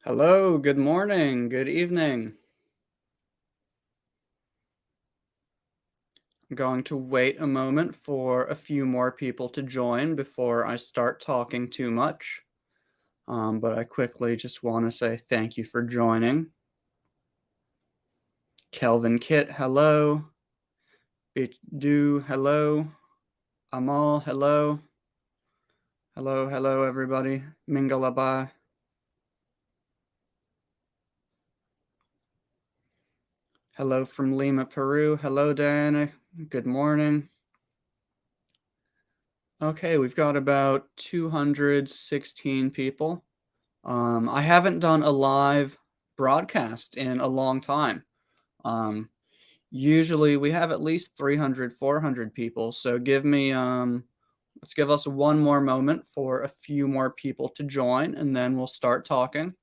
Hello, good morning, good evening. I'm going to wait a moment for a few more people to join before I start talking too much. But I quickly just want to say thank you for joining. Kelvin Kit, hello. Bitdu, hello. Amal, hello. Hello, everybody. Mingalaba. Hello from Lima, Peru. Hello, Diana. Good morning. Okay, we've got about 216 people. I haven't done a live broadcast in a long time. Um, Usually we have at least 300, 400 people. So let's give us one more moment for a few more people to join and then we'll start talking.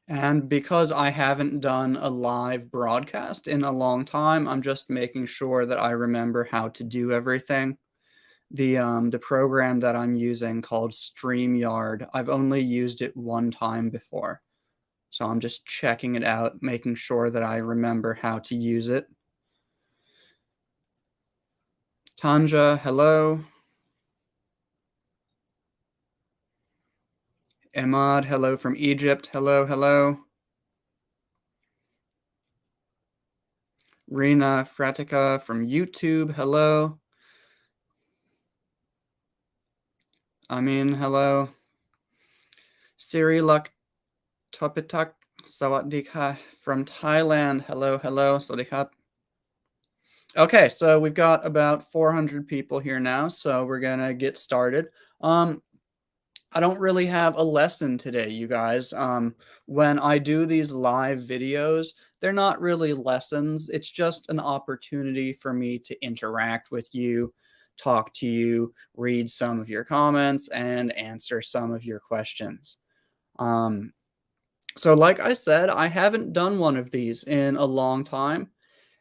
And because I haven't done a live broadcast in a long time, I'm just making sure that I remember how to do everything. The program that I'm using called StreamYard, I've only used it one time before. So I'm just checking it out, making sure that I remember how to use it. Tanja, hello. Emad, hello from Egypt. Hello. Rena Fratica from YouTube. Hello. Amin, hello. Siri Luk Topitak Sawadika from Thailand. Hello. Sawadika. Okay, so we've got about 400 people here now, so we're gonna get started. I don't really have a lesson today, you guys. When I do these live videos, they're not really lessons. It's just an opportunity for me to interact with you, talk to you, read some of your comments, and answer some of your questions. Um, so, like I said, I haven't done one of these in a long time.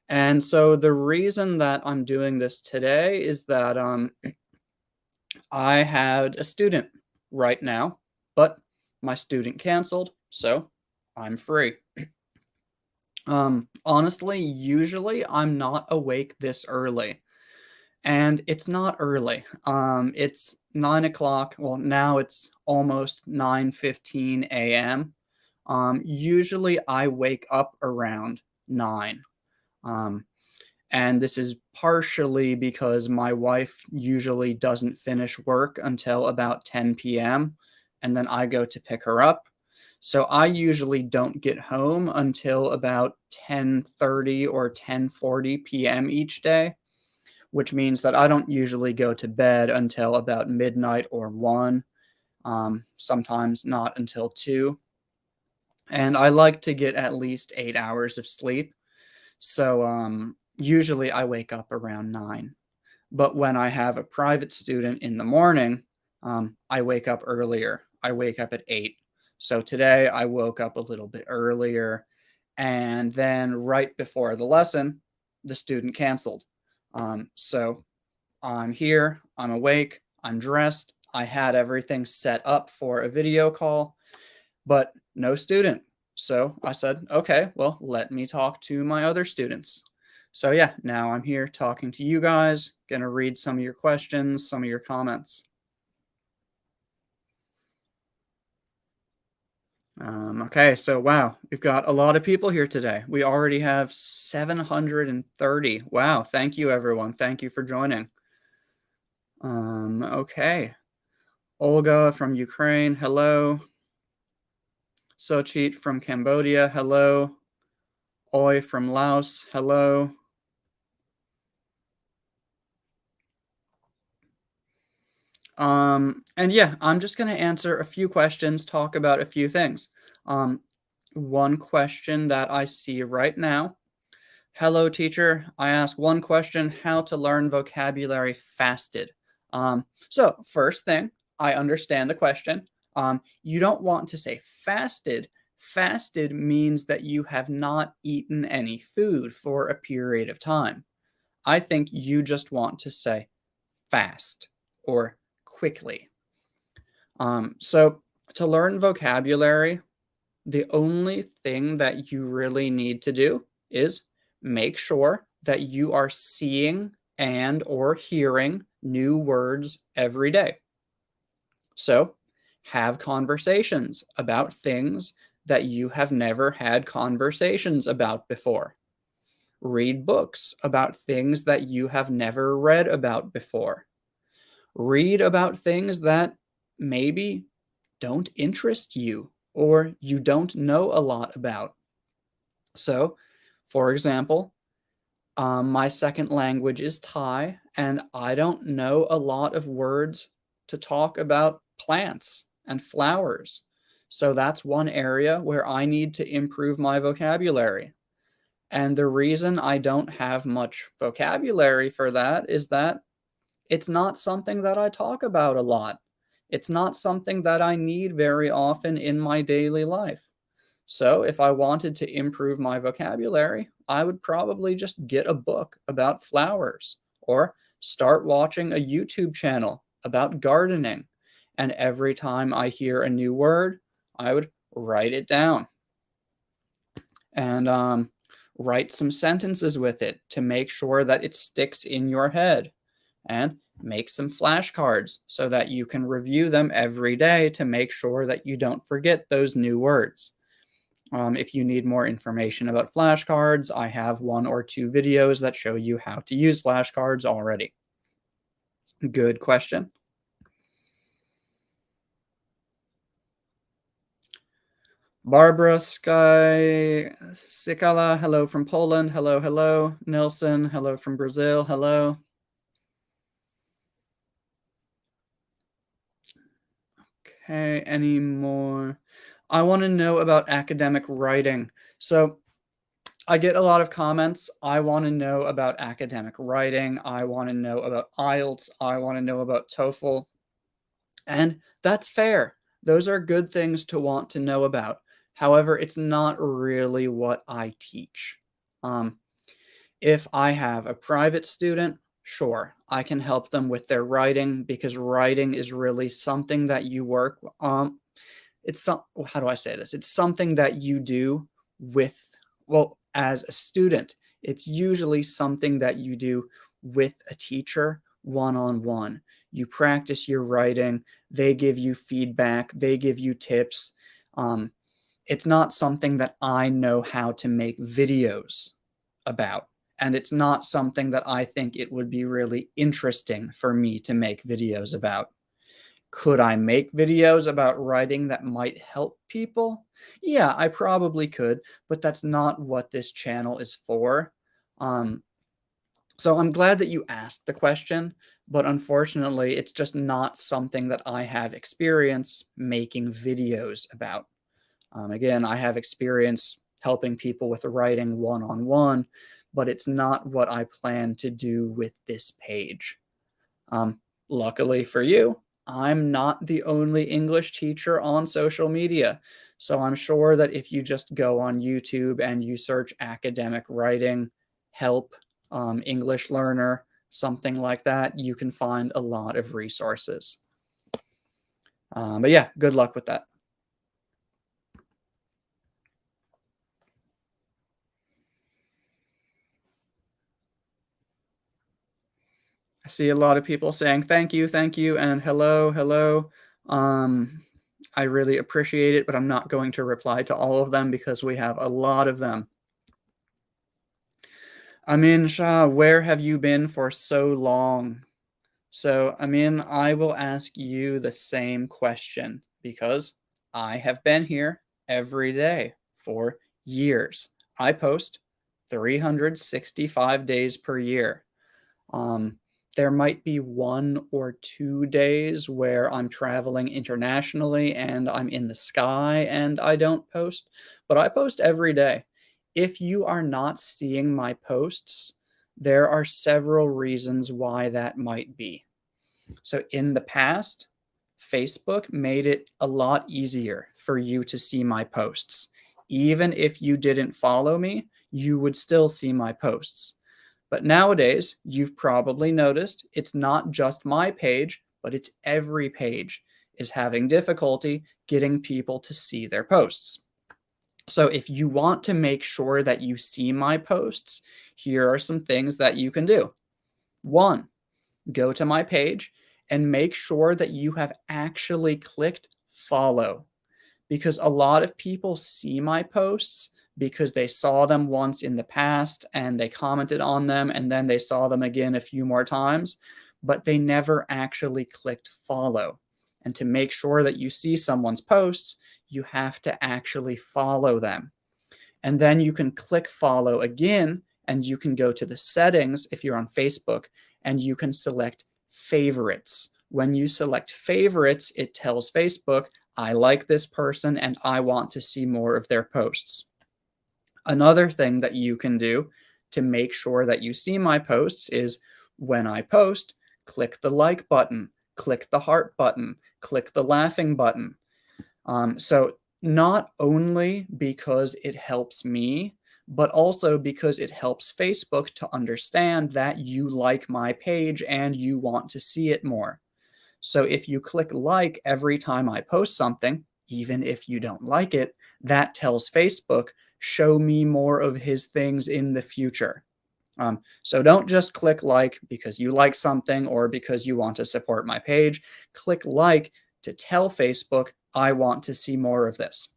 And so the reason that I'm doing this today is that I had a student right now, but my student canceled, so I'm free. Honestly, usually I'm not awake this early, and it's not early. It's 9 o'clock. Well, now it's almost 9:15 a.m. Usually I wake up around 9. Um, and this is partially because my wife usually doesn't finish work until about 10 p.m. and then I go to pick her up. So I usually don't get home until about 10:30 or 10:40 p.m. each day, which means that I don't usually go to bed until about midnight or 1, sometimes not until 2. And I like to get at least 8 hours of sleep. So usually I wake up around 9. But when I have a private student in the morning, I wake up earlier. I wake up at 8. So today I woke up a little bit earlier. And then right before the lesson, the student canceled. So I'm here, I'm awake, I'm dressed. I had everything set up for a video call, but no student. So I said, okay, well, let me talk to my other students. So yeah, now I'm here talking to you guys, gonna read some of your questions, some of your comments. Okay, so wow, we've got a lot of people here today. We already have 730. Wow, thank you everyone. Thank you for joining. Okay. Olga from Ukraine, hello. Sochit from Cambodia, hello. Oi from Laos, hello. And yeah, I'm just going to answer a few questions, talk about a few things. One question that I see right now. Hello, teacher. I ask one question, how to learn vocabulary fasted. So first thing, I understand the question. You don't want to say fasted. Fasted means that you have not eaten any food for a period of time. I think you just want to say fast or quickly. So to learn vocabulary, the only thing that you really need to do is make sure that you are seeing and or hearing new words every day. So, have conversations about things that you have never had conversations about before. Read books about things that you have never read about before. Read about things that maybe don't interest you or you don't know a lot about. So, for example, my second language is Thai, and I don't know a lot of words to talk about plants and flowers. So that's one area where I need to improve my vocabulary. And the reason I don't have much vocabulary for that is that it's not something that I talk about a lot. It's not something that I need very often in my daily life. So, if I wanted to improve my vocabulary, I would probably just get a book about flowers or start watching a YouTube channel about gardening. And every time I hear a new word, I would write it down and write some sentences with it to make sure that it sticks in your head. And make some flashcards so that you can review them every day to make sure that you don't forget those new words. If you need more information about flashcards, I have 1 or 2 videos that show you how to use flashcards already. Good question. Barbara Sky Sikala, hello from Poland. Hello, hello. Nelson, hello from Brazil. Hello. Okay, any more? I want to know about academic writing. So I get a lot of comments. I want to know about academic writing. I want to know about IELTS. I want to know about TOEFL. And that's fair. Those are good things to want to know about. However, it's not really what I teach. Um, if I have a private student, sure, I can help them with their writing because writing is really something that you work how do I say this? It's something that you do with, well, as a student, it's usually something that you do with a teacher one on one. You practice your writing, they give you feedback, they give you tips. Um, it's not something that I know how to make videos about. And it's not something that I think it would be really interesting for me to make videos about. Could I make videos about writing that might help people? Yeah, I probably could, but that's not what this channel is for. Um, so I'm glad that you asked the question, but unfortunately, it's just not something that I have experience making videos about. Again, I have experience helping people with writing one-on-one, but it's not what I plan to do with this page. Luckily for you, I'm not the only English teacher on social media. So I'm sure that if you just go on YouTube and you search academic writing, help, English learner, something like that, you can find a lot of resources. But yeah, good luck with that. I see a lot of people saying thank you, and hello, hello. Um, I really appreciate it, but I'm not going to reply to all of them because we have a lot of them. Amin Shah, where have you been for so long? So, Amin, I will ask you the same question because I have been here every day for years. I post 365 days per year. Um, there might be 1 or 2 days where I'm traveling internationally and I'm in the sky and I don't post, but I post every day. If you are not seeing my posts, there are several reasons why that might be. So in the past, Facebook made it a lot easier for you to see my posts. Even if you didn't follow me, you would still see my posts. But nowadays, you've probably noticed it's not just my page, but it's every page. is having difficulty getting people to see their posts. So if you want to make sure that you see my posts, here are some things that you can do. One, go to my page and make sure that you have actually clicked follow, because a lot of people see my posts because they saw them once in the past and they commented on them and then they saw them again a few more times, but they never actually clicked follow. And to make sure that you see someone's posts, you have to actually follow them. And then you can click follow again, and you can go to the settings if you're on Facebook, and you can select favorites. When you select favorites, it tells Facebook, I like this person and I want to see more of their posts. Another thing that you can do to make sure that you see my posts is when I post, click the like button, click the heart button, click the laughing button. So not only because it helps me, but also because it helps Facebook to understand that you like my page and you want to see it more. So if you click like every time I post something, even if you don't like it, that tells Facebook, show me more of his things in the future. So don't just click like because you like something or because you want to support my page. Click like to tell Facebook, I want to see more of this.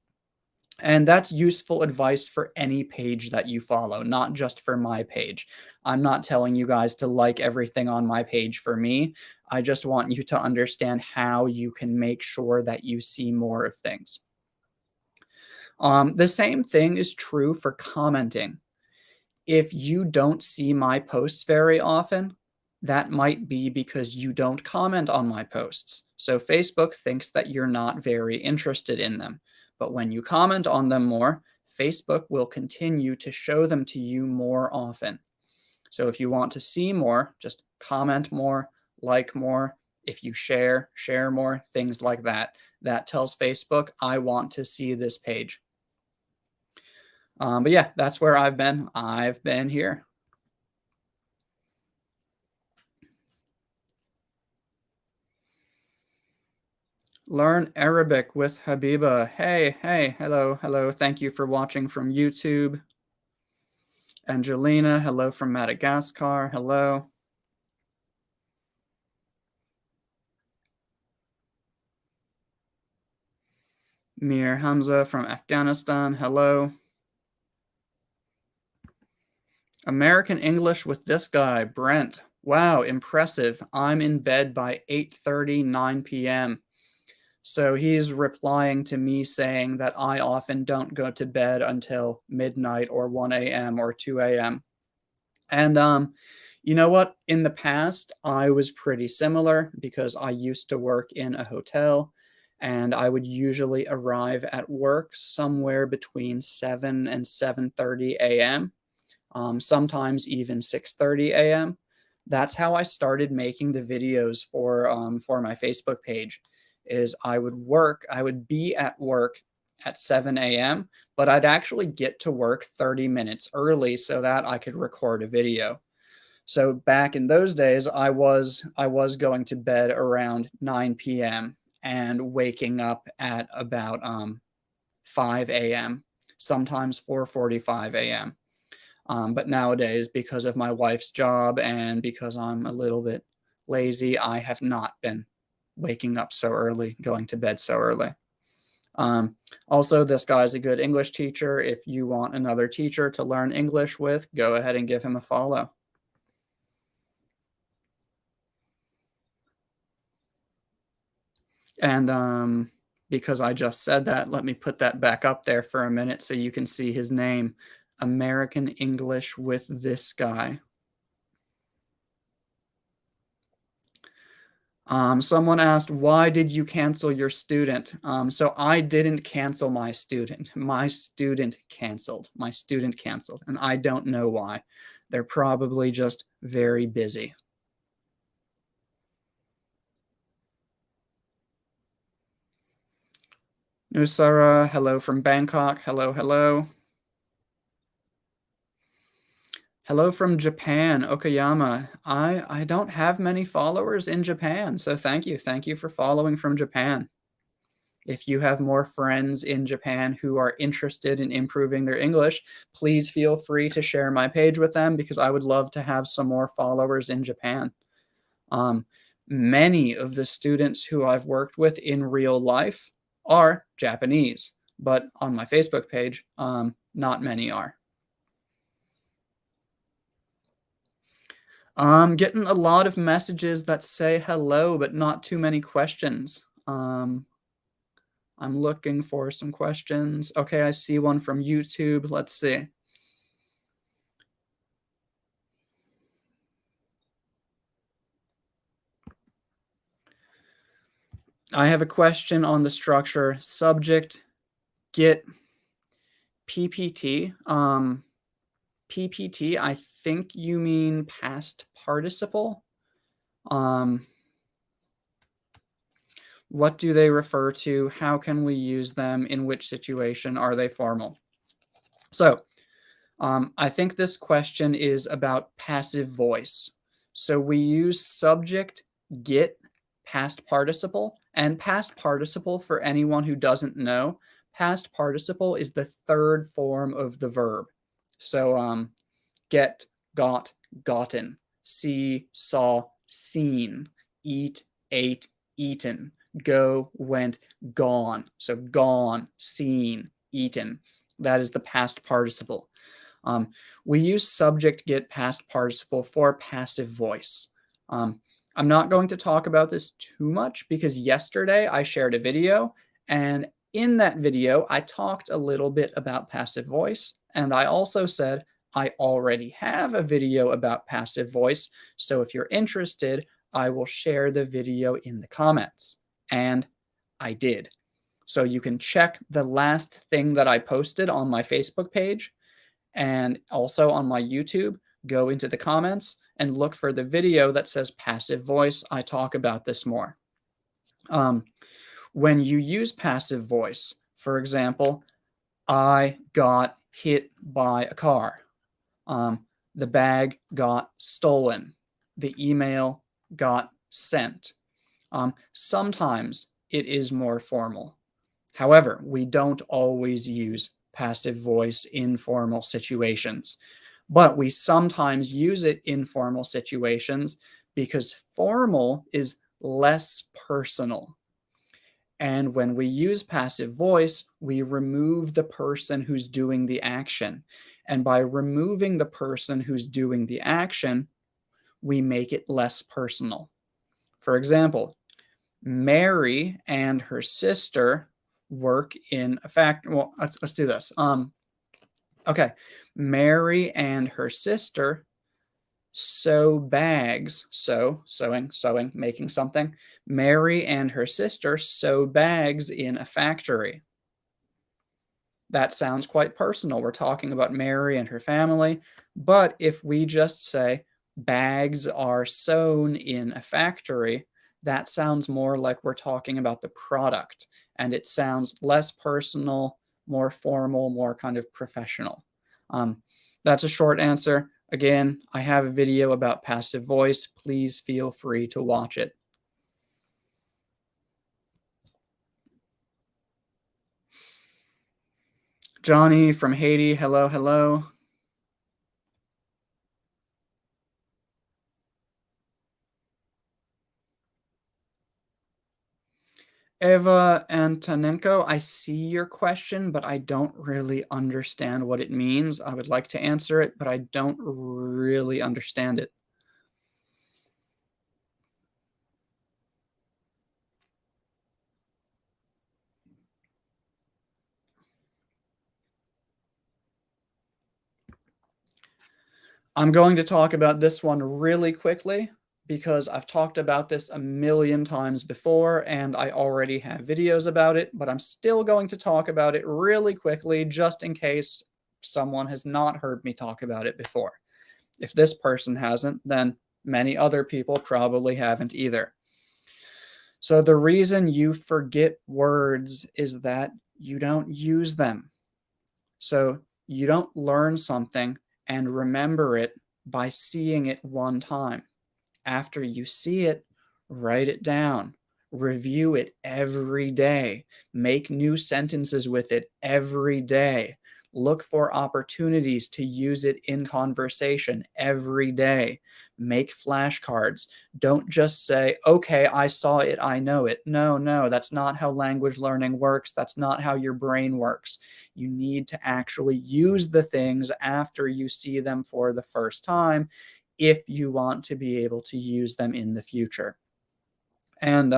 And that's useful advice for any page that you follow, not just for my page. I'm not telling you guys to like everything on my page for me. I just want you to understand how you can make sure that you see more of things. The same thing is true for commenting. If you don't see my posts very often, that might be because you don't comment on my posts. So Facebook thinks that you're not very interested in them. But when you comment on them more, Facebook will continue to show them to you more often. So if you want to see more, just comment more, like more. If you share, share more, things like that. That tells Facebook, I want to see this page. But yeah, that's where I've been. I've been here. Learn Arabic with Habiba. Hey, hey, hello, hello. Thank you for watching from YouTube. Angelina, hello from Madagascar. Hello. Mir Hamza from Afghanistan. Hello. American English with this guy, Brent. Wow, impressive. I'm in bed by 8:30, 9 p.m. So he's replying to me saying that I often don't go to bed until midnight or 1 a.m. or 2 a.m. And you know what? In the past, I was pretty similar because I used to work in a hotel and I would usually arrive at work somewhere between 7 and 7:30 a.m., sometimes even 6:30 a.m. That's how I started making the videos for my Facebook page. Is I would be at work at 7 a.m., but I'd actually get to work 30 minutes early so that I could record a video. So back in those days, I was going to bed around 9 p.m. and waking up at about 5 a.m., sometimes 4:45 a.m. But nowadays, because of my wife's job and because I'm a little bit lazy, I have not been waking up so early, going to bed so early. Also, this guy's a good English teacher. If you want another teacher to learn English with, go ahead and give him a follow. And because I just said that, let me put that back up there for a minute so you can see his name. American English with this guy. Someone asked, why did you cancel your student? So I didn't cancel my student. My student canceled. My student canceled, and I don't know why. They're probably just very busy. Nusara, hello from Bangkok. Hello, hello. Hello from Japan, Okayama. I don't have many followers in Japan, so thank you. Thank you for following from Japan. If you have more friends in Japan who are interested in improving their English, please feel free to share my page with them because I would love to have some more followers in Japan. Um, Many of the students who I've worked with in real life are Japanese, but on my Facebook page, not many are. I'm getting a lot of messages that say hello, but not too many questions. I'm looking for some questions. Okay, I see one from YouTube. Let's see. I have a question on the structure subject get PPT. PPT, I think you mean past participle. What do they refer to? How can we use them? In which situation are they formal? So, I think this question is about passive voice. So we use subject get past participle, and past participle, for anyone who doesn't know, past participle is the third form of the verb. So get, got, gotten, see, saw, seen, eat, ate, eaten, go, went, gone. So gone, seen, eaten. That is the past participle. We use subject get past participle for passive voice. I'm not going to talk about this too much because yesterday I shared a video, and in that video I talked a little bit about passive voice, and I also said I already have a video about passive voice, so if you're interested, I will share the video in the comments. And I did. So you can check the last thing that I posted on my Facebook page and also on my YouTube. Go into the comments and look for the video that says passive voice. I talk about this more. When you use passive voice, for example, I got hit by a car. The bag got stolen. The email got sent. Sometimes it is more formal. However, we don't always use passive voice in formal situations, but we sometimes use it in formal situations because formal is less personal. And when we use passive voice, we remove the person who's doing the action. And by removing the person who's doing the action, we make it less personal. For example, Mary and her sister work in a factory. Well, let's do this. Okay, Mary and her sister sew bags. Sewing, making something. Mary and her sister sew bags in a factory. That sounds quite personal. We're talking about Mary and her family. But if we just say bags are sewn in a factory, that sounds more like we're talking about the product. And it sounds less personal, more formal, more kind of professional. That's a short answer. Again, I have a video about passive voice. Please feel free to watch it. Johnny from Haiti, hello, hello. Eva Antonenko, I see your question, but I don't really understand what it means. I would like to answer it, but I don't really understand it. I'm going to talk about this one really quickly because I've talked about this a million times before and I already have videos about it, but I'm still going to talk about it really quickly just in case someone has not heard me talk about it before. If this person hasn't, then many other people probably haven't either. So the reason you forget words is that you don't use them. So you don't learn something and remember it by seeing it one time. After you see it, write it down. Review it every day. Make new sentences with it every day. Look for opportunities to use it in conversation every day. Make flashcards. Don't just say, okay, I saw it, I know it. No, no, that's not how language learning works. That's not how your brain works. You need to actually use the things after you see them for the first time if you want to be able to use them in the future. And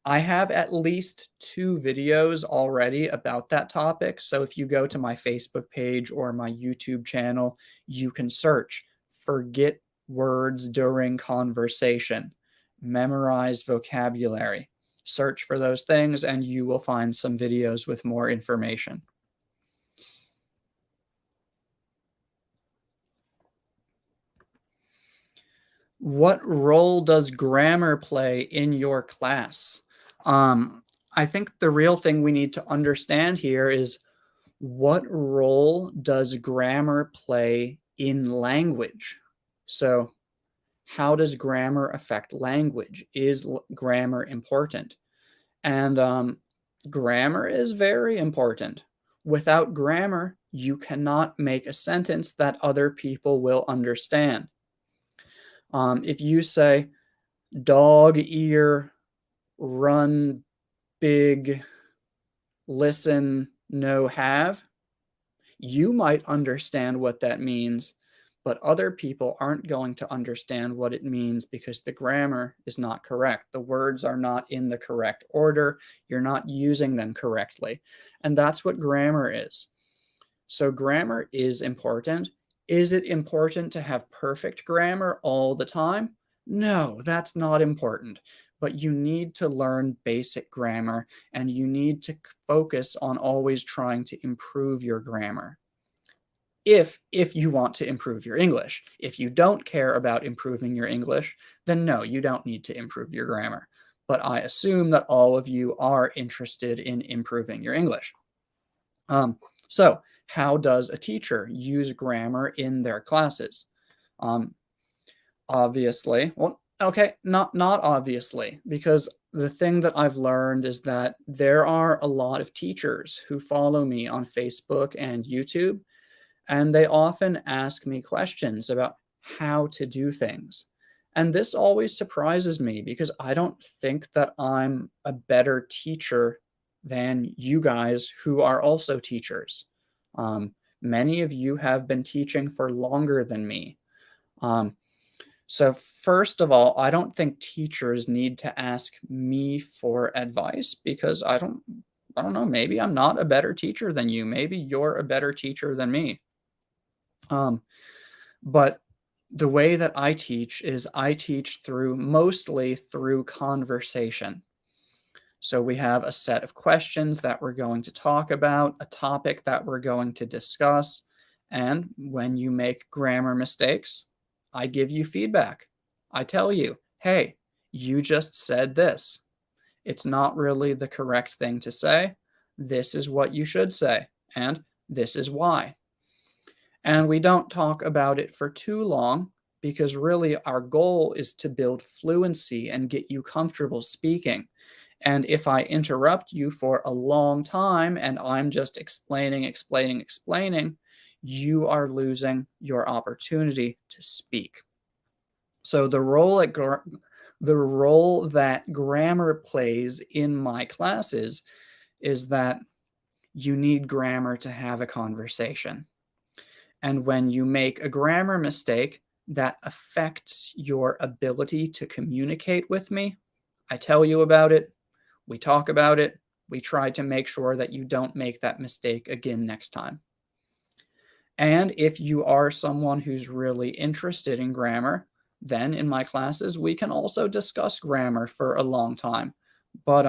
I have at least 2 videos already about that topic. So if you go to my Facebook page or my YouTube channel, you can search "Forget Words During Conversation," "Memorize Vocabulary." Search for those things and you will find some videos with more information. What role does grammar play in your class? Um, I think the real thing we need to understand here is, what role does grammar play in language? So, how does grammar affect language? Is grammar important? And grammar is very important. Without grammar, you cannot make a sentence that other people will understand. If you say, dog ear, run big, listen, no have, you might understand what that means, but other people aren't going to understand what it means because the grammar is not correct. The words are not in the correct order. You're not using them correctly. And that's what grammar is. So grammar is important. Is it important to have perfect grammar all the time? No, that's not important. But you need to learn basic grammar and you need to focus on always trying to improve your grammar. If you want to improve your English. If you don't care about improving your English, then no, you don't need to improve your grammar. But I assume that all of you are interested in improving your English. So how does a teacher use grammar in their classes? Obviously, well, okay, not obviously, because the thing that I've learned is that there are a lot of teachers who follow me on Facebook and YouTube, and they often ask me questions about how to do things. And this always surprises me because I don't think that I'm a better teacher than you guys who are also teachers. Many of you have been teaching for longer than me. So first of all, I don't think teachers need to ask me for advice because I don't know, maybe I'm not a better teacher than you. Maybe you're a better teacher than me. But the way that I teach is I teach mostly through conversation. So we have a set of questions that we're going to talk about, a topic that we're going to discuss, and when you make grammar mistakes, I give you feedback. I tell you, hey, you just said this. It's not really the correct thing to say. This is what you should say, and this is why. And we don't talk about it for too long because really our goal is to build fluency and get you comfortable speaking. And if I interrupt you for a long time and I'm just explaining, you are losing your opportunity to speak. So the role that grammar plays in my classes is that you need grammar to have a conversation. And when you make a grammar mistake that affects your ability to communicate with me, I tell you about it, we talk about it, we try to make sure that you don't make that mistake again next time. And if you are someone who's really interested in grammar, then in my classes, we can also discuss grammar for a long time. But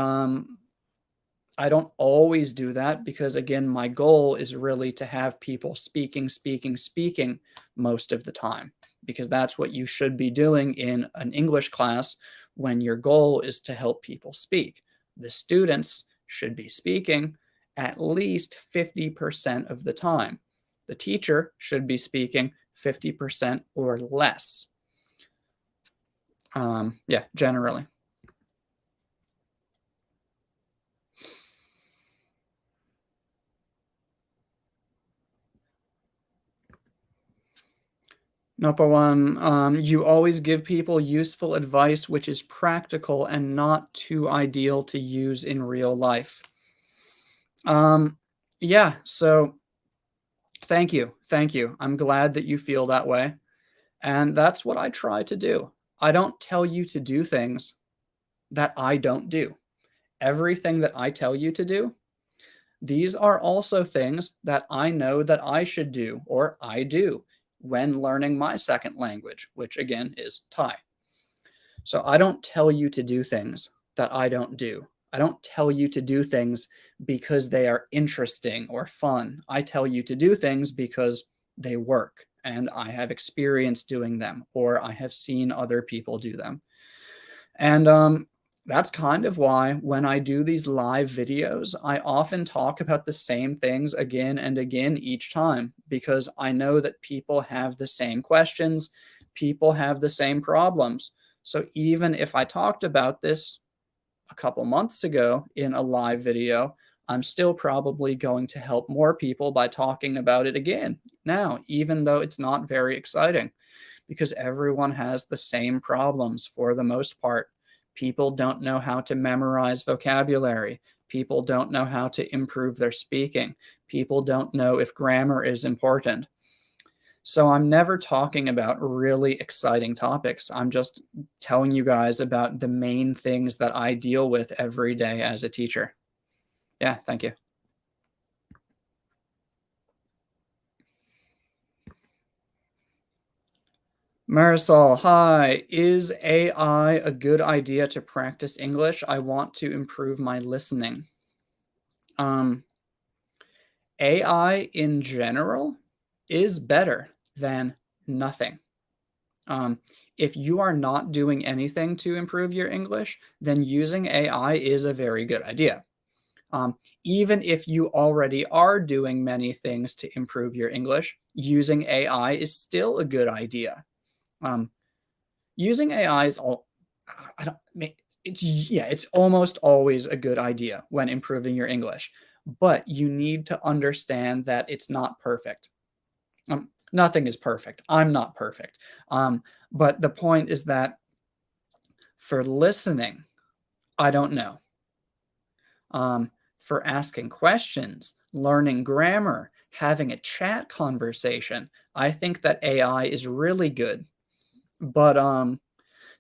I don't always do that because, again, my goal is really to have people speaking most of the time, because that's what you should be doing in an English class when your goal is to help people speak. The students should be speaking at least 50% of the time. The teacher should be speaking 50% or less. Yeah, generally. Number one, you always give people useful advice which is practical and not too ideal to use in real life. Um, yeah, so thank you. Thank you. I'm glad that you feel that way. And that's what I try to do. I don't tell you to do things that I don't do. Everything that I tell you to do, these are also things that I know that I should do or I do when learning my second language, which again is Thai. So I don't tell you to do things that I don't do. I don't tell you to do things because they are interesting or fun. I tell you to do things because they work and I have experience doing them or I have seen other people do them. And that's kind of why when I do these live videos, I often talk about the same things again and again each time because I know that people have the same questions, people have the same problems. So even if I talked about this a couple months ago in a live video, I'm still probably going to help more people by talking about it again now, even though it's not very exciting because everyone has the same problems for the most part. People don't know how to memorize vocabulary. People don't know how to improve their speaking. People don't know if grammar is important. So I'm never talking about really exciting topics. I'm just telling you guys about the main things that I deal with every day as a teacher. Yeah, thank you. Marisol, hi. Is AI a good idea to practice English? I want to improve my listening. Um, AI in general is better than nothing. If you are not doing anything to improve your English, then using AI is a very good idea. Even if you already are doing many things to improve your English, using AI is still a good idea. Um, Using AI is all I don't it's yeah, it's almost always a good idea when improving your English, but you need to understand that it's not perfect. Nothing is perfect. I'm not perfect. But the point is that for listening, I don't know. For asking questions, learning grammar, having a chat conversation, I think that AI is really good. But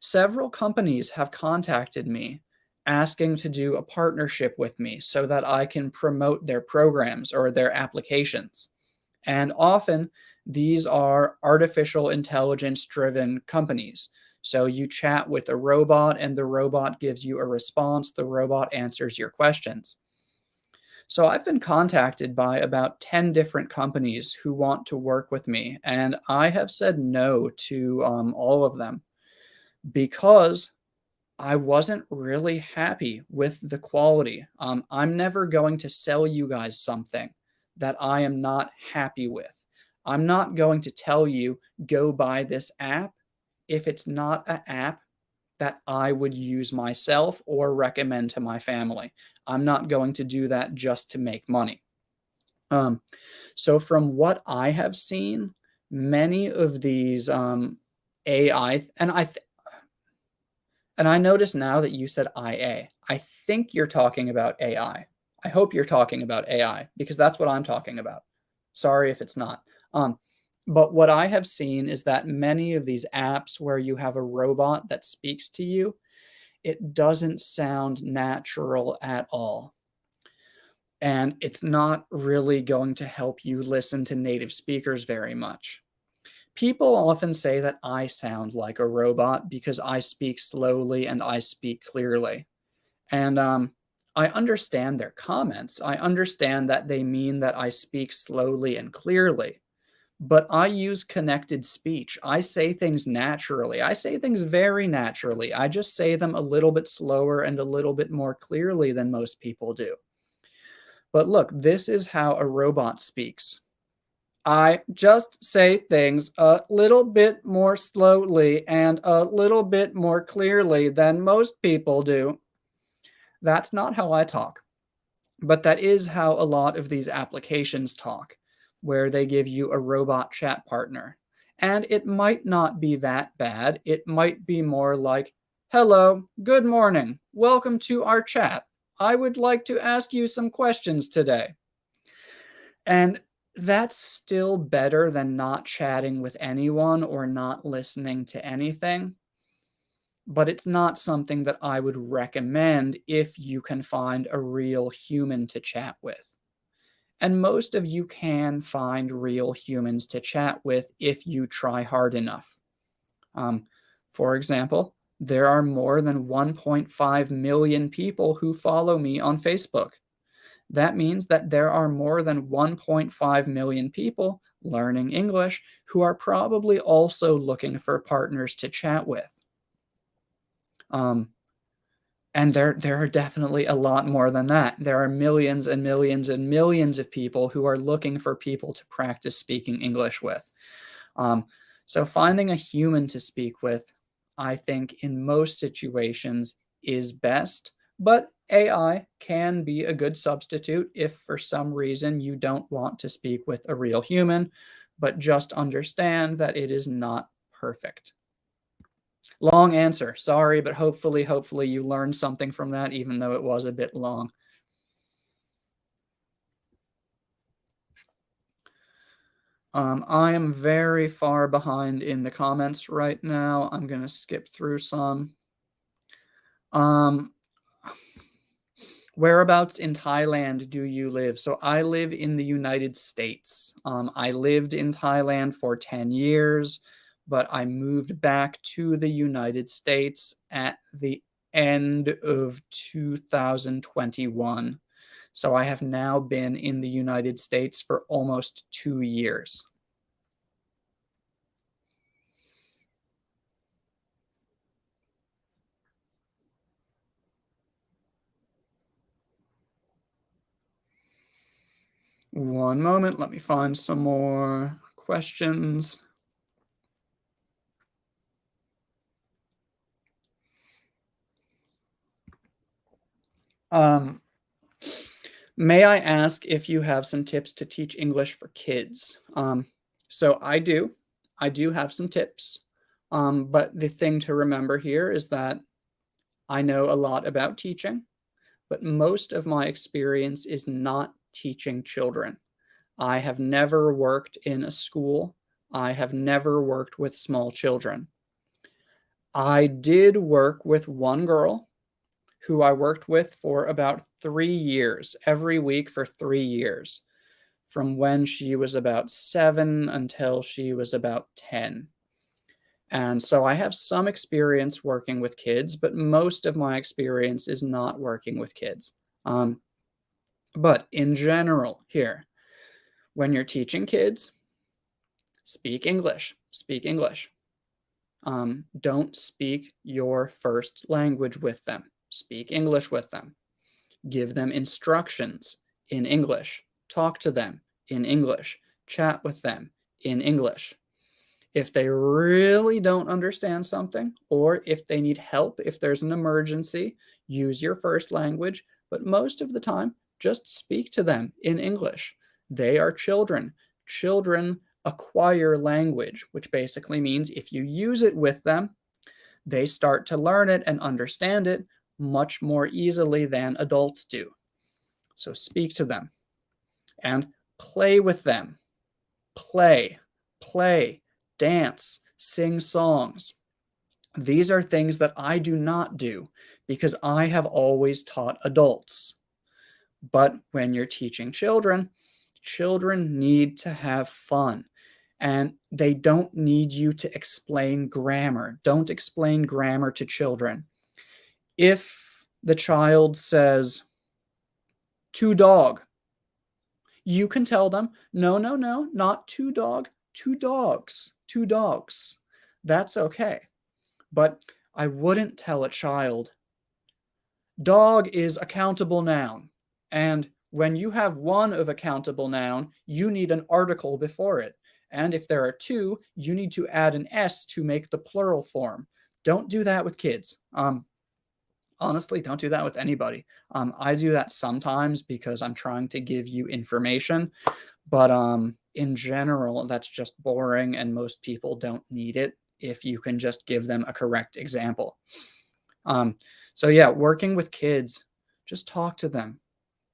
several companies have contacted me asking to do a partnership with me so that I can promote their programs or their applications. And often these are artificial intelligence driven companies. So you chat with a robot and the robot gives you a response, the robot answers your questions. So I've been contacted by about 10 different companies who want to work with me, and I have said no to all of them because I wasn't really happy with the quality. I'm never going to sell you guys something that I am not happy with. I'm not going to tell you, go buy this app if it's not an app that I would use myself or recommend to my family. I'm not going to do that just to make money. So, from what I have seen, many of these AI, and I notice now that you said IA. I think you're talking about AI. I hope you're talking about AI because that's what I'm talking about. Sorry if it's not. But what I have seen is that many of these apps where you have a robot that speaks to you, it doesn't sound natural at all. And it's not really going to help you listen to native speakers very much. People often say that I sound like a robot because I speak slowly and I speak clearly. And I understand their comments. I understand that they mean that I speak slowly and clearly. But I use connected speech. I say things naturally. I say things very naturally. I just say them a little bit slower and a little bit more clearly than most people do. But look, this is how a robot speaks. I just say things a little bit more slowly and a little bit more clearly than most people do. That's not how I talk, but that is how a lot of these applications talk, where they give you a robot chat partner. And it might not be that bad. It might be more like, "Hello, good morning. Welcome to our chat. I would like to ask you some questions today." And that's still better than not chatting with anyone or not listening to anything, but it's not something that I would recommend if you can find a real human to chat with. And most of you can find real humans to chat with if you try hard enough. Um, for example, there are more than 1.5 million people who follow me on Facebook. That means that there are more than 1.5 million people learning English who are probably also looking for partners to chat with. Um, and there are definitely a lot more than that. There are millions and millions and millions of people who are looking for people to practice speaking English with. Um, so finding a human to speak with, I think in most situations is best, but AI can be a good substitute if for some reason you don't want to speak with a real human, but just understand that it is not perfect. Long answer. Sorry, but hopefully you learned something from that, even though it was a bit long. I am very far behind in the comments right now. I'm going to skip through some. Um, Whereabouts in Thailand do you live? So I live in the United States. I lived in Thailand for 10 years, but I moved back to the United States at the end of 2021. So I have now been in the United States for almost 2 years. One moment, let me find some more questions. Um, May I ask if you have some tips to teach English for kids? So I do. I do have some tips. But the thing to remember here is that I know a lot about teaching, but most of my experience is not teaching children. I have never worked in a school. I have never worked with small children. I did work with one girl who I worked with for about 3 years, every week for 3 years, from when she was about 7 until she was about 10. And so I have some experience working with kids, but most of my experience is not working with kids. But in general, here, when you're teaching kids, speak English. Speak English. Don't speak your first language with them. Speak English with them. Give them instructions in English. Talk to them in English. Chat with them in English. If they really don't understand something, or if they need help, if there's an emergency, use your first language. But most of the time, just speak to them in English. They are children. Children acquire language, which basically means if you use it with them, they start to learn it and understand it much more easily than adults do. So speak to them and play with them. Play, dance, sing songs. These are things that I do not do because I have always taught adults. But when you're teaching children, children need to have fun. And they don't need you to explain grammar. Don't explain grammar to children. If the child says, "two dog," you can tell them, "No, no, no, not two dog, two dogs, two dogs." That's okay. But I wouldn't tell a child, "Dog is a countable noun," and When you have one of a countable noun, you need an article before it. And if there are two, you need to add an S to make the plural form. Don't do that with kids. Honestly, don't do that with anybody. I do that sometimes because I'm trying to give you information, but in general, that's just boring and most people don't need it if you can just give them a correct example. Um, so yeah, working with kids, just talk to them,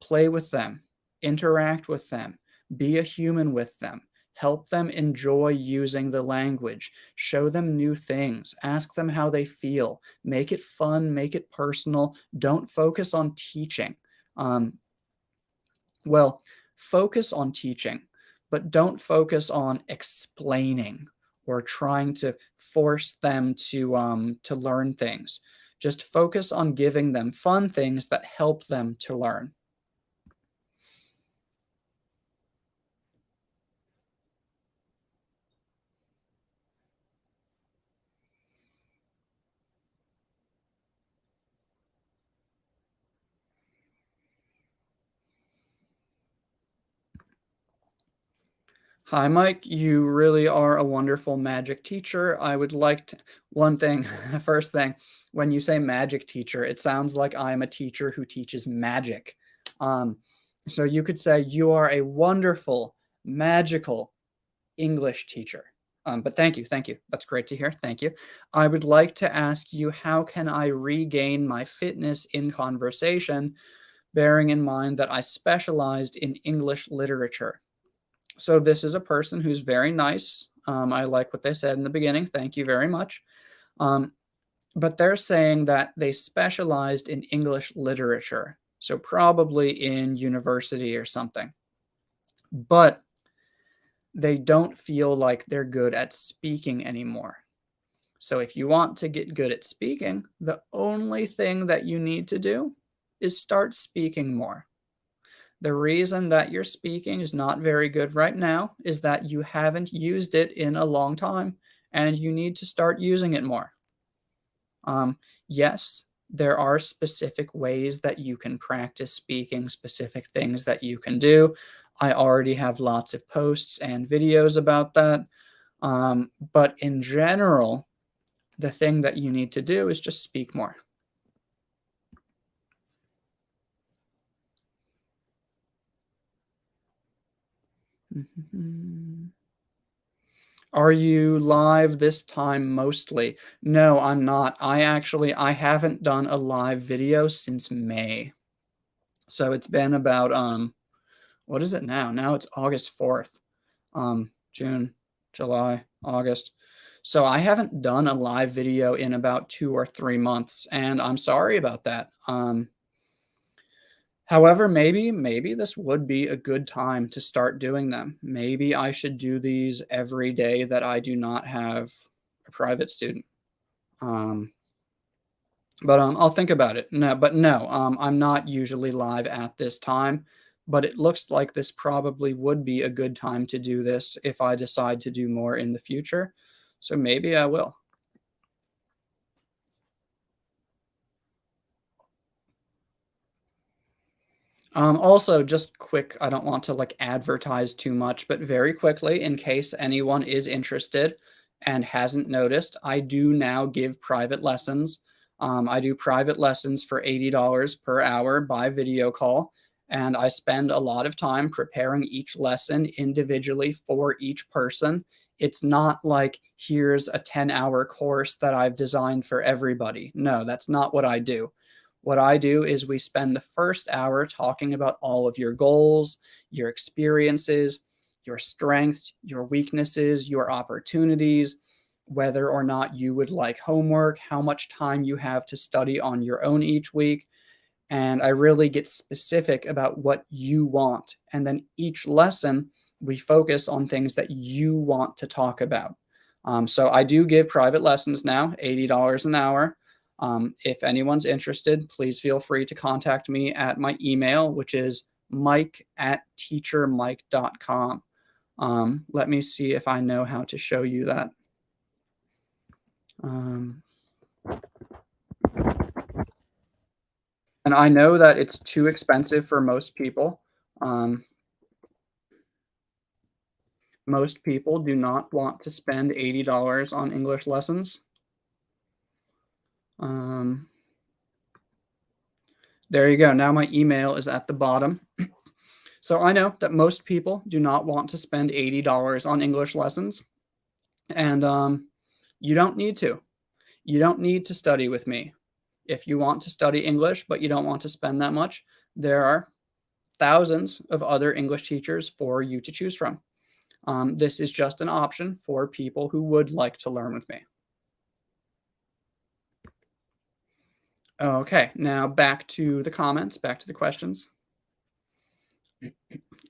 play with them, interact with them, be a human with them, help them enjoy using the language, show them new things, ask them how they feel, make it fun, make it personal. Don't focus on teaching. Um, well, focus on teaching, but don't focus on explaining or trying to force them to learn things. Just focus on giving them fun things that help them to learn. Hi, Mike. You really are a wonderful magic teacher. I would like to, one thing, first thing, when you say magic teacher, it sounds like I am a teacher who teaches magic. Um, so you could say you are a wonderful, magical English teacher. But thank you, thank you. That's great to hear. Thank you. I would like to ask you, how can I regain my fitness in conversation, bearing in mind that I specialized in English literature? So this is a person who's very nice. I like what they said in the beginning. Thank you very much. Um, but they're saying that they specialized in English literature, so probably in university or something. But they don't feel like they're good at speaking anymore. So if you want to get good at speaking, the only thing that you need to do is start speaking more. The reason that your speaking is not very good right now is that you haven't used it in a long time and you need to start using it more. Yes, there are specific ways that you can practice speaking, specific things that you can do. I already have lots of posts and videos about that. But in general, the thing that you need to do is just speak more. Are you live this time mostly? No, I'm not. I haven't done a live video since May. So it's been about what is it now? Now it's August 4th. June, July, August. So I haven't done a live video in about 2 or 3 months, and I'm sorry about that. However, maybe this would be a good time to start doing them. Maybe I should do these every day that I do not have a private student. Um, but I'll think about it. No, I'm not usually live at this time, but it looks like this probably would be a good time to do this if I decide to do more in the future. So maybe I will. Also, just quick, I don't want to like advertise too much, but very quickly, in case anyone is interested and hasn't noticed, I do now give private lessons. I do private lessons for $80 per hour by video call, and I spend a lot of time preparing each lesson individually for each person. It's not like here's a 10-hour course that I've designed for everybody. No, that's not what I do. What I do is we spend the first hour talking about all of your goals, your experiences, your strengths, your weaknesses, your opportunities, whether or not you would like homework, how much time you have to study on your own each week. And I really get specific about what you want. And then each lesson, we focus on things that you want to talk about. So I do give private lessons now, $80 an hour. If anyone's interested, please feel free to contact me at my email, which is mike@teachermike.com. Let me see if I know how to show you that. Um, and I know that it's too expensive for most people. Um, most people do not want to spend $80 on English lessons. Um, there you go. Now my email is at the bottom. So I know that most people do not want to spend $80 on English lessons, and you don't need to. You don't need to study with me. If you want to study English, but you don't want to spend that much, there are thousands of other English teachers for you to choose from. This is just an option for people who would like to learn with me. Okay, now back to the comments, back to the questions.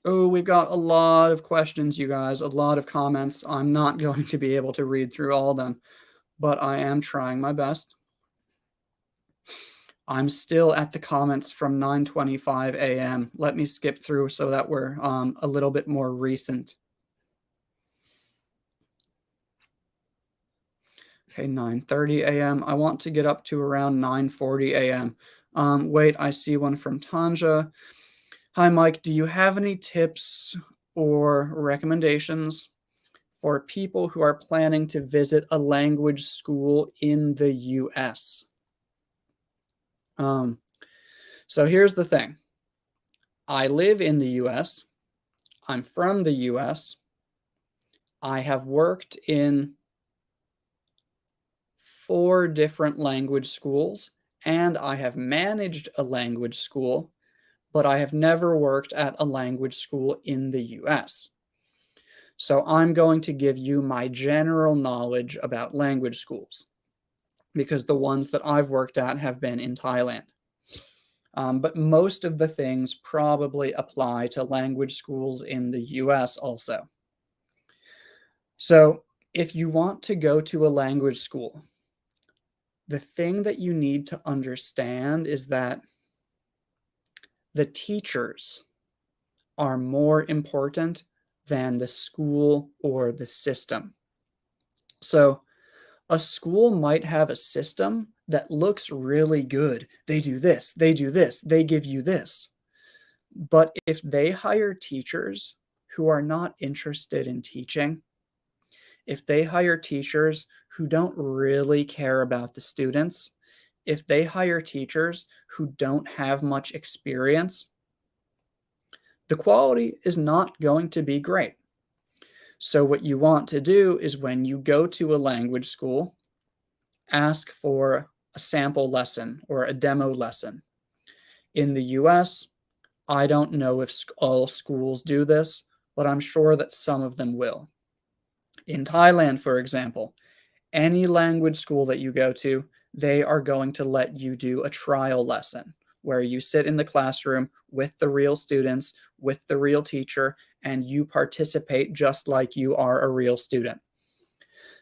Oh, we've got a lot of questions, you guys, a lot of comments. I'm not going to be able to read through all of them, but I am trying my best. I'm still at the comments from 9:25 a.m. Let me skip through so that we're a little bit more recent. Okay, 9:30 a.m. I want to get up to around 9:40 a.m. Wait, I see one from Tanja. Hi, Mike. Do you have any tips or recommendations for people who are planning to visit a language school in the US? So here's the thing. I live in the US. I'm from the US. I have worked in 4 different language schools, and I have managed a language school, but I have never worked at a language school in the US. So I'm going to give you my general knowledge about language schools because the ones that I've worked at have been in Thailand. But most of the things probably apply to language schools in the US also. So if you want to go to a language school, the thing that you need to understand is that the teachers are more important than the school or the system. So a school might have a system that looks really good. They do this, they do this, they give you this. But if they hire teachers who are not interested in teaching, if they hire teachers who don't really care about the students, if they hire teachers who don't have much experience, the quality is not going to be great. So what you want to do is when you go to a language school, ask for a sample lesson or a demo lesson. In the US, I don't know if all schools do this, but I'm sure that some of them will. In Thailand, for example, any language school that you go to, they are going to let you do a trial lesson where you sit in the classroom with the real students, with the real teacher, and you participate just like you are a real student.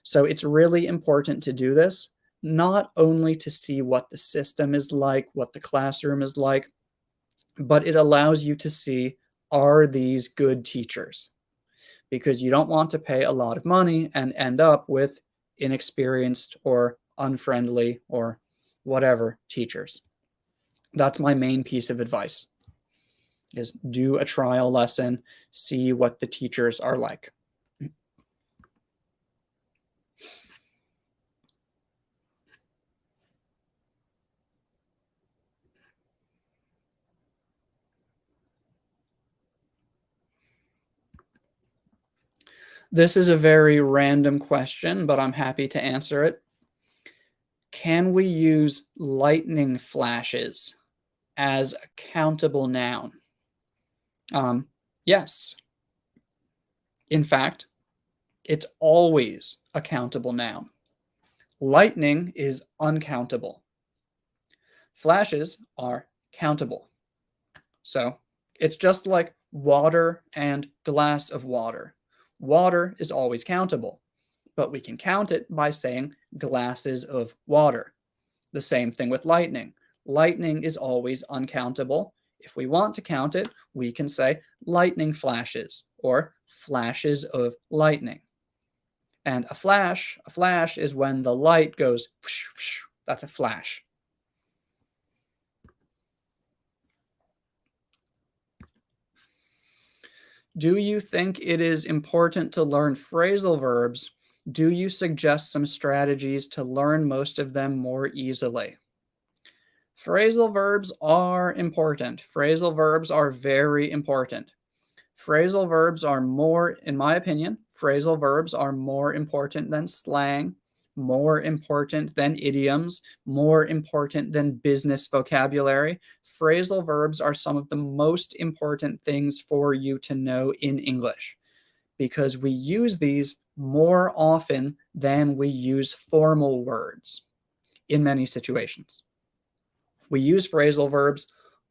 So it's really important to do this, not only to see what the system is like, what the classroom is like, but it allows you to see, are these good teachers? Because you don't want to pay a lot of money and end up with inexperienced or unfriendly or whatever teachers. That's my main piece of advice, is do a trial lesson, see what the teachers are like. This is a very random question, but I'm happy to answer it. Can we use lightning flashes as a countable noun? Yes. In fact, it's always a countable noun. Lightning is uncountable. Flashes are countable. So it's just like water and glass of water. Water is always countable, but we can count it by saying glasses of water. The same thing with lightning. Lightning is always uncountable. If we want to count it, we can say lightning flashes or flashes of lightning. And a flash is when the light goes, whoosh, whoosh, that's a flash. Do you think it is important to learn phrasal verbs? Do you suggest some strategies to learn most of them more easily? Phrasal verbs are important. Phrasal verbs are very important. Phrasal verbs are more, in my opinion, phrasal verbs are more important than slang, more important than idioms, more important than business vocabulary. Phrasal verbs are some of the most important things for you to know in English because we use these more often than we use formal words in many situations. We use phrasal verbs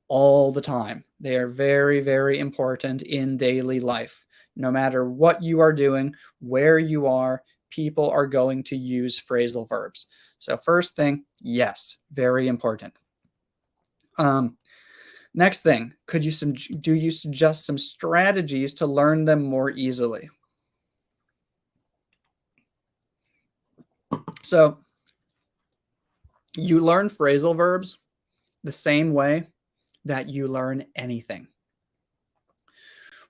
all the time. They are very, very important in daily life. No matter what you are doing, where you are, people are going to use phrasal verbs. So first thing, yes, very important. Next thing, do you suggest some strategies to learn them more easily? So you learn phrasal verbs the same way that you learn anything.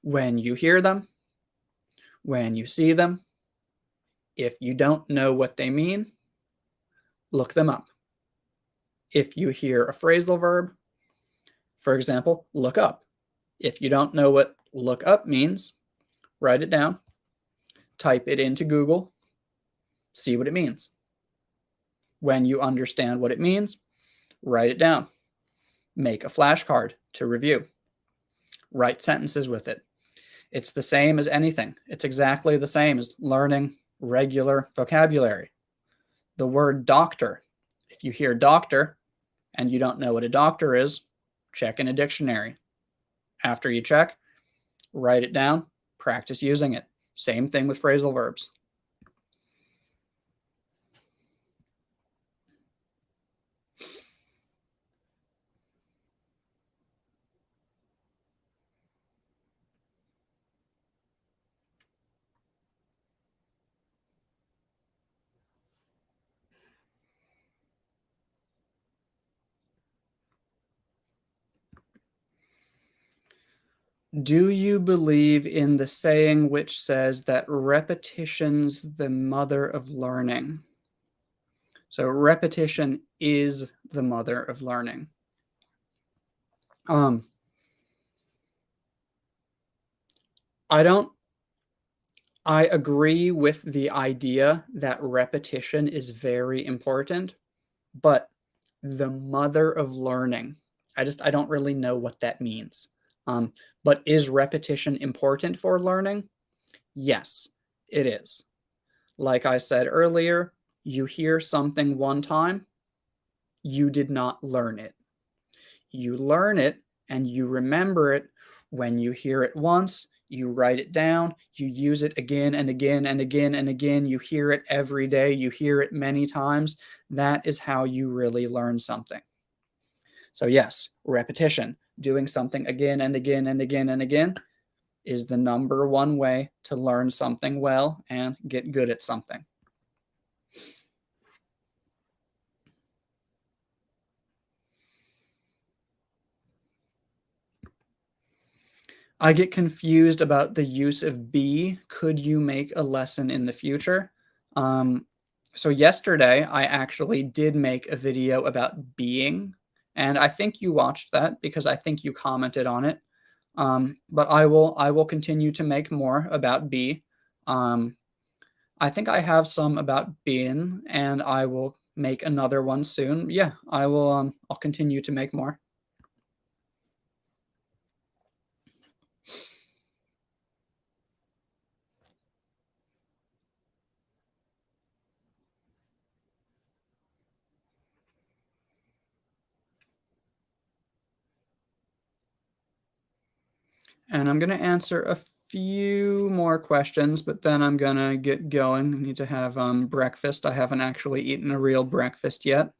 When you hear them, when you see them, if you don't know what they mean, look them up. If you hear a phrasal verb, for example, look up. If you don't know what look up means, write it down, type it into Google, see what it means. When you understand what it means, write it down. Make a flashcard to review. Write sentences with it. It's the same as anything. It's exactly the same as learning regular vocabulary. The word doctor, if you hear doctor and you don't know what a doctor is, check in a dictionary. After you check, write it down, practice using it. Same thing with phrasal verbs. Do you believe in the saying which says that repetition's the mother of learning? So repetition is the mother of learning. I agree with the idea that repetition is very important, but the mother of learning, I don't really know what that means. But is repetition important for learning? Yes, it is. Like I said earlier, you hear something one time, you did not learn it. You learn it and you remember it when you hear it once, you write it down, you use it again and again and again and again. You hear it every day, you hear it many times. That is how you really learn something. So, yes, repetition, doing something again and again and again and again, is the number one way to learn something well and get good at something. I get confused about the use of be. Could you make a lesson in the future? So yesterday, I actually did make a video about being, and I think you watched that because I think you commented on it. But I will continue to make more about be. I think I have some about being, and I will make another one soon. Yeah, I will. I'll continue to make more. And I'm going to answer a few more questions, but then I'm going to get going. I need to have breakfast. I haven't actually eaten a real breakfast yet.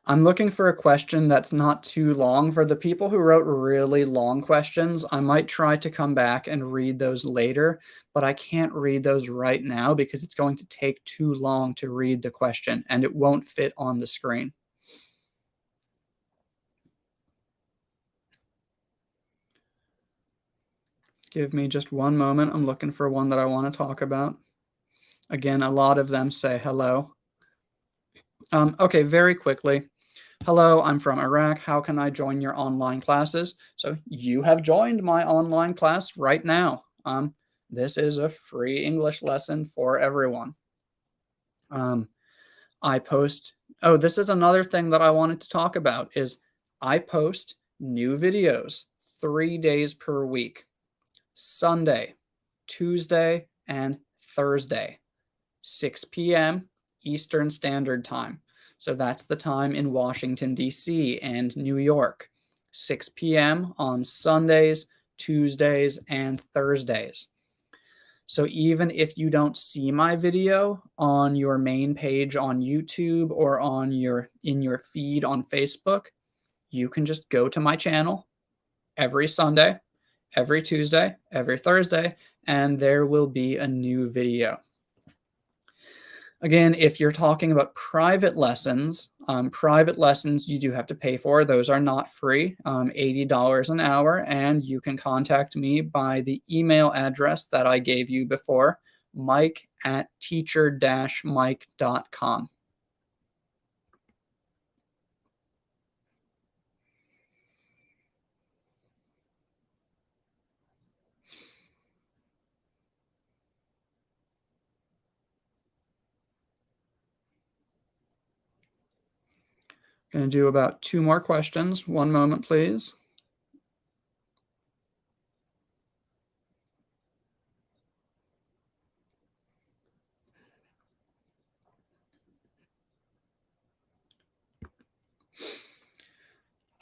I'm looking for a question that's not too long. For the people who wrote really long questions, I might try to come back and read those later, but I can't read those right now because it's going to take too long to read the question and it won't fit on the screen. Give me just one moment. I'm looking for one that I want to talk about. Again, a lot of them say hello. Okay, very quickly. Hello, I'm from Iraq. How can I join your online classes? So you have joined my online class right now. This is a free English lesson for everyone. I post, oh, this is another thing that I wanted to talk about is I post new videos 3 days per week. Sunday, Tuesday, and Thursday, 6 p.m. Eastern Standard Time. So that's the time in Washington, D.C. and New York. 6 p.m. on Sundays, Tuesdays, and Thursdays. So even if you don't see my video on your main page on YouTube or on in your feed on Facebook, you can just go to my channel every Sunday, every Tuesday, every Thursday, and there will be a new video. Again, if you're talking about private lessons you do have to pay for. Those are not free, $80 an hour, and you can contact me by the email address that I gave you before, mike@teacher-mike.com. Going to do about 2 more questions. One moment, please.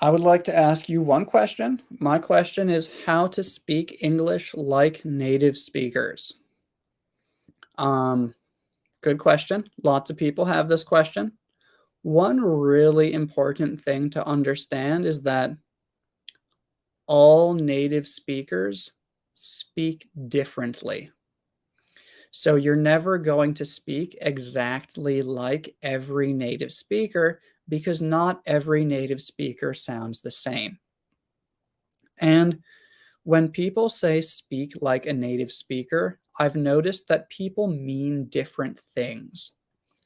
I would like to ask you one question. My question is how to speak English like native speakers. Good question. Lots of people have this question. One really important thing to understand is that all native speakers speak differently. So you're never going to speak exactly like every native speaker because not every native speaker sounds the same. And when people say speak like a native speaker, I've noticed that people mean different things.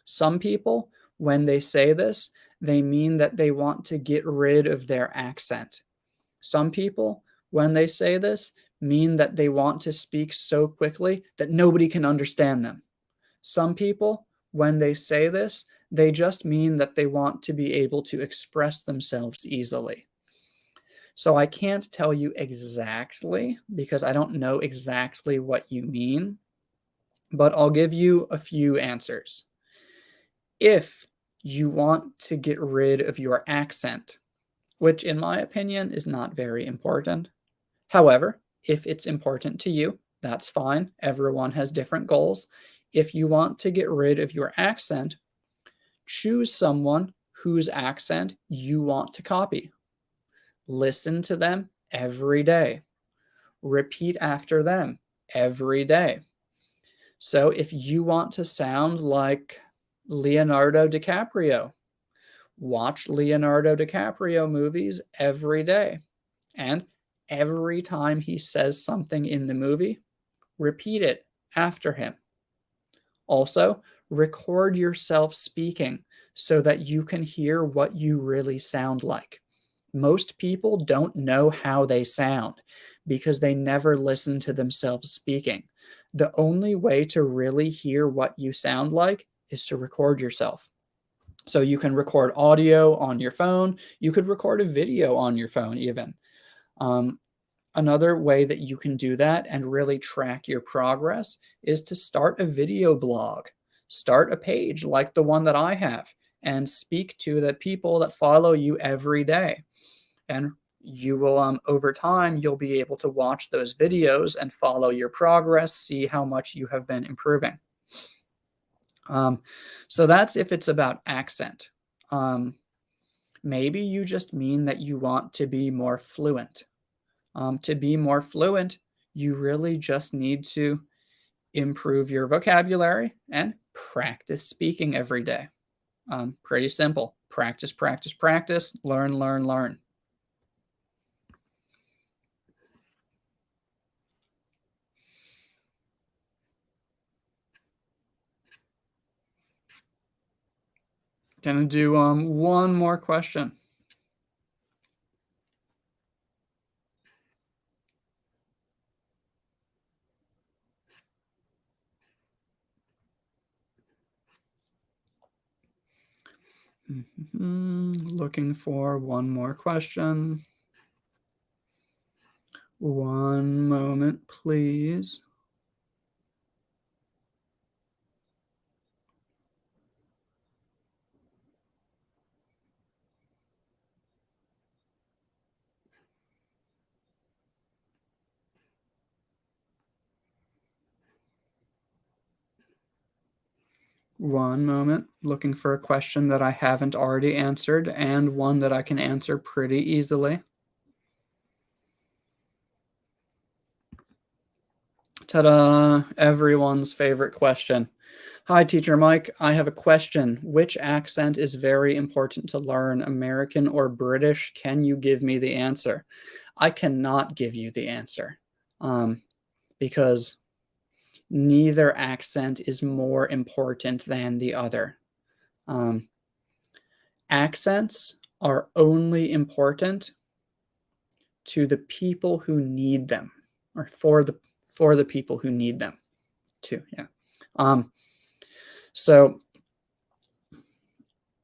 Some people, when they say this, they mean that they want to get rid of their accent. Some people, when they say this, mean that they want to speak so quickly that nobody can understand them. Some people, when they say this, they just mean that they want to be able to express themselves easily. So I can't tell you exactly because I don't know exactly what you mean, but I'll give you a few answers. If you want to get rid of your accent, which in my opinion is not very important. However, if it's important to you, that's fine. Everyone has different goals. If you want to get rid of your accent, choose someone whose accent you want to copy. Listen to them every day. Repeat after them every day. So if you want to sound like Leonardo DiCaprio, watch Leonardo DiCaprio movies every day. And every time he says something in the movie, repeat it after him. Also, record yourself speaking so that you can hear what you really sound like. Most people don't know how they sound because they never listen to themselves speaking. The only way to really hear what you sound like is to record yourself. So you can record audio on your phone. You could record a video on your phone even. Another way that you can do that and really track your progress is to start a video blog. Start a page like the one that I have and speak to the people that follow you every day. And you will, over time, you'll be able to watch those videos and follow your progress, see how much you have been improving. So that's if it's about accent. Maybe you just mean that you want to be more fluent. To be more fluent, you really just need to improve your vocabulary and practice speaking every day. Pretty simple. Practice, practice, practice, learn, learn, learn. Gonna do one more question. Looking for one more question. One moment, please. One moment, looking for a question that I haven't already answered and one that I can answer pretty easily. Ta-da! Everyone's favorite question. Hi, Teacher Mike. I have a question. Which accent is very important to learn, American or British? Can you give me the answer? I cannot give you the answer because neither accent is more important than the other. Accents are only important to the people who need them, or for the people who need them too. Yeah. So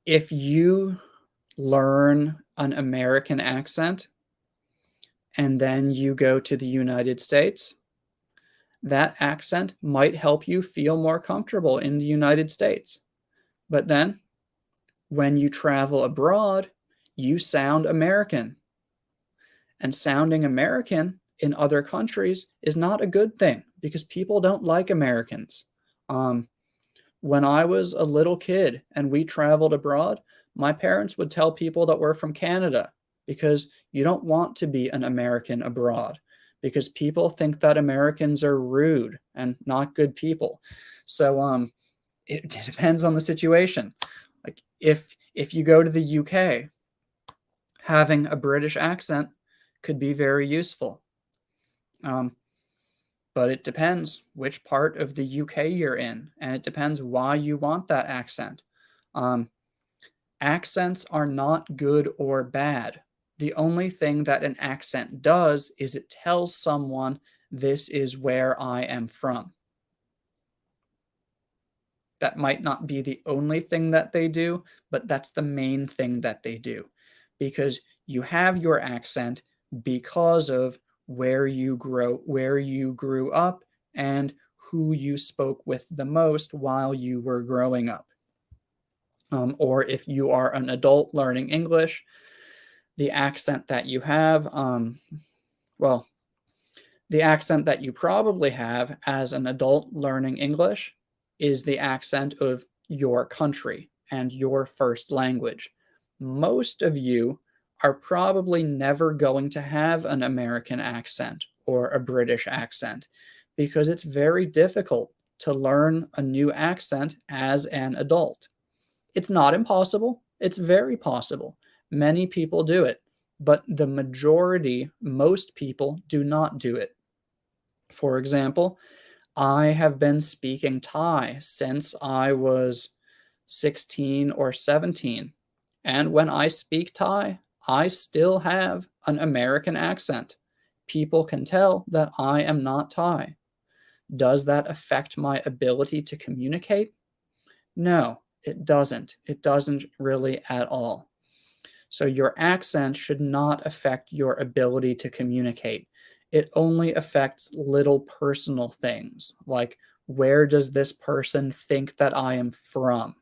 if you learn an American accent and then you go to the United States, that accent might help you feel more comfortable in the United States. But then when you travel abroad, you sound American. And sounding American in other countries is not a good thing because people don't like Americans. When I was a little kid and we traveled abroad, my parents would tell people that we're from Canada because you don't want to be an American abroad because people think that Americans are rude and not good people. So it depends on the situation. Like if you go to the UK, having a British accent could be very useful. But it depends which part of the UK you're in, and it depends why you want that accent. Accents are not good or bad. The only thing that an accent does is it tells someone this is where I am from. That might not be the only thing that they do, but that's the main thing that they do. Because you have your accent because of where you grew up and who you spoke with the most while you were growing up. Or if you are an adult learning English, the accent that you have, well, the accent that you probably have as an adult learning English is the accent of your country and your first language. Most of you are probably never going to have an American accent or a British accent because it's very difficult to learn a new accent as an adult. It's not impossible, it's very possible. Many people do it, but the majority, most people do not do it. For example, I have been speaking Thai since I was 16 or 17. And when I speak Thai, I still have an American accent. People can tell that I am not Thai. Does that affect my ability to communicate? No, it doesn't. It doesn't really at all. So your accent should not affect your ability to communicate. It only affects little personal things like where does this person think that I am from?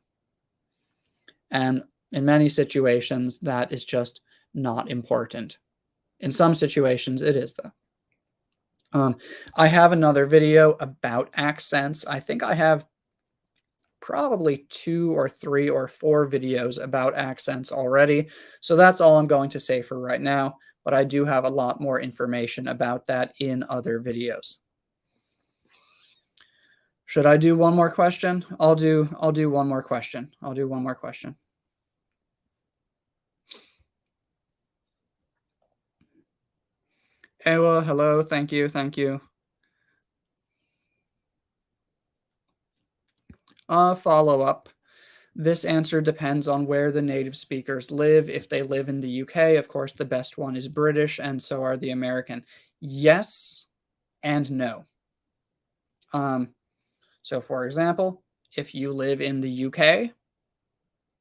And in many situations, that is just not important. In some situations, it is, though. I have another video about accents. I think I have probably 2 or 3 or 4 videos about accents already. So that's all I'm going to say for right now, but I do have a lot more information about that in other videos. Should I do one more question? I'll do one more question. I'll do one more question. Ewa, hello. Thank you. Thank you. Follow up. This answer depends on where the native speakers live. If they live in the UK, of course, the best one is British, and so are the American. Yes and no. So, for example, if you live in the UK,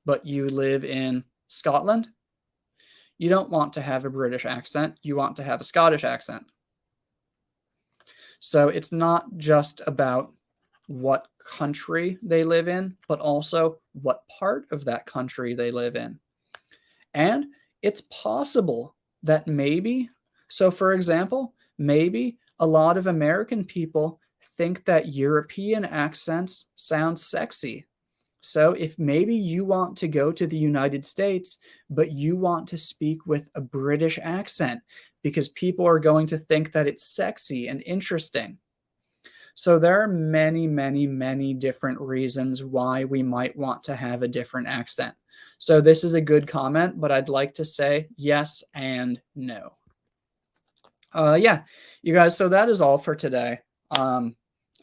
but you live in Scotland, you don't want to have a British accent. You want to have a Scottish accent. So it's not just about what country they live in, but also what part of that country they live in. And it's possible that maybe, so for example, maybe a lot of American people think that European accents sound sexy. So if maybe you want to go to the United States, but you want to speak with a British accent because people are going to think that it's sexy and interesting. So there are many, many, many different reasons why we might want to have a different accent. So this is a good comment, but I'd like to say yes and no. Yeah, you guys, so that is all for today.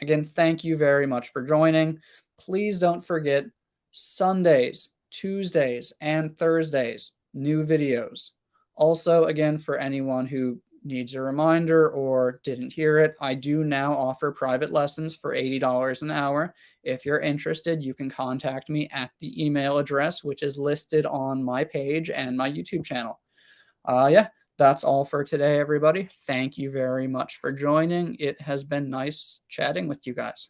Again, thank you very much for joining. Please don't forget Sundays, Tuesdays, and Thursdays, new videos. Also, again, for anyone who needs a reminder or didn't hear it, I do now offer private lessons for $80 an hour. If you're interested, you can contact me at the email address, which is listed on my page and my YouTube channel. Yeah, that's all for today, everybody. Thank you very much for joining. It has been nice chatting with you guys.